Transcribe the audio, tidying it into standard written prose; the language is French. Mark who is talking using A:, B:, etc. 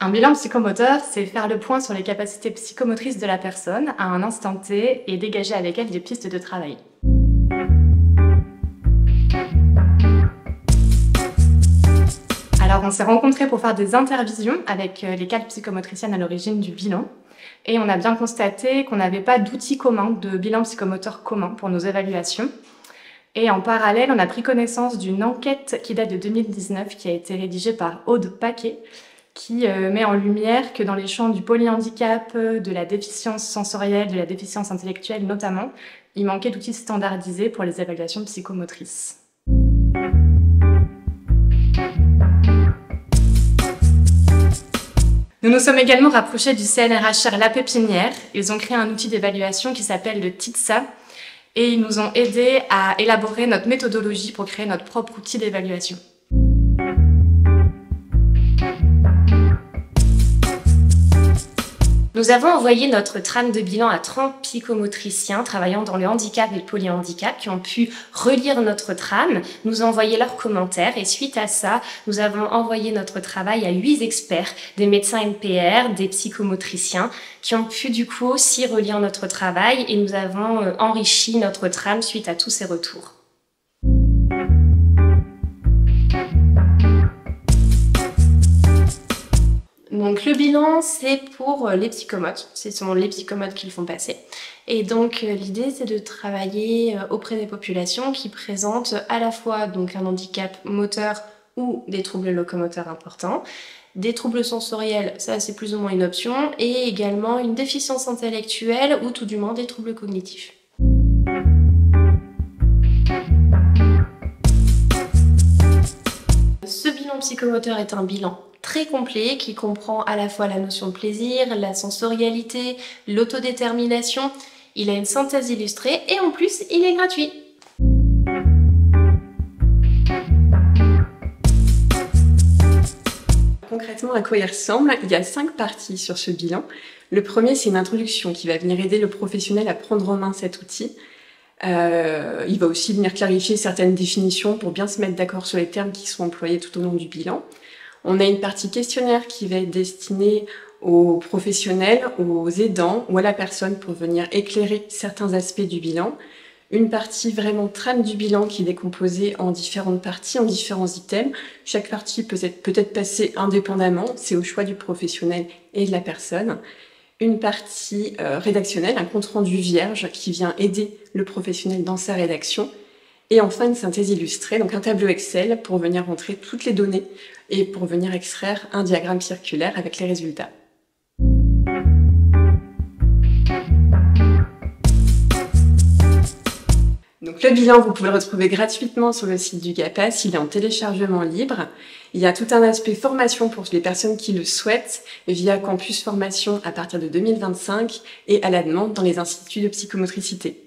A: Un bilan psychomoteur, c'est faire le point sur les capacités psychomotrices de la personne à un instant T et dégager avec elle des pistes de travail. Alors, on s'est rencontrés pour faire des intervisions avec les 4 psychomotriciennes à l'origine du bilan. Et on a bien constaté qu'on n'avait pas d'outils communs, de bilan psychomoteur commun pour nos évaluations. Et en parallèle, on a pris connaissance d'une enquête qui date de 2019, qui a été rédigée par Aude Paquet, qui met en lumière que dans les champs du polyhandicap, de la déficience sensorielle, de la déficience intellectuelle notamment, il manquait d'outils standardisés pour les évaluations psychomotrices. Nous nous sommes également rapprochés du CNRHR La Pépinière. Ils ont créé un outil d'évaluation qui s'appelle le TITSA et ils nous ont aidés à élaborer notre méthodologie pour créer notre propre outil d'évaluation.
B: Nous avons envoyé notre trame de bilan à 30 psychomotriciens travaillant dans le handicap et le polyhandicap qui ont pu relire notre trame, nous envoyer leurs commentaires et suite à ça, nous avons envoyé notre travail à 8 experts, des médecins NPR, des psychomotriciens qui ont pu du coup aussi relire notre travail et nous avons enrichi notre trame suite à tous ces retours. Donc le bilan, c'est pour les psychomotes, ce sont les psychomotes qui le font passer. Et donc l'idée, c'est de travailler auprès des populations qui présentent à la fois donc un handicap moteur ou des troubles locomoteurs importants, des troubles sensoriels, ça c'est plus ou moins une option, et également une déficience intellectuelle ou tout du moins des troubles cognitifs. Ce bilan psychomoteur est un bilan très complet qui comprend à la fois la notion de plaisir, la sensorialité, l'autodétermination. Il a une synthèse illustrée et en plus, il est gratuit.
C: Concrètement, à quoi il ressemble? Il y a 5 parties sur ce bilan. Le premier, c'est une introduction qui va venir aider le professionnel à prendre en main cet outil. Il va aussi venir clarifier certaines définitions pour bien se mettre d'accord sur les termes qui sont employés tout au long du bilan. On a une partie questionnaire qui va être destinée aux professionnels, aux aidants ou à la personne pour venir éclairer certains aspects du bilan. Une partie vraiment trame du bilan qui est décomposée en différentes parties, en différents items. Chaque partie peut être passée indépendamment, c'est au choix du professionnel et de la personne. Une partie rédactionnelle, un compte-rendu vierge qui vient aider le professionnel dans sa rédaction. Et enfin une synthèse illustrée, donc un tableau Excel pour venir rentrer toutes les données et pour venir extraire un diagramme circulaire avec les résultats. Donc le bilan, vous pouvez le retrouver gratuitement sur le site du GAPAS, il est en téléchargement libre. Il y a tout un aspect formation pour les personnes qui le souhaitent via Campus Formation à partir de 2025 et à la demande dans les instituts de psychomotricité.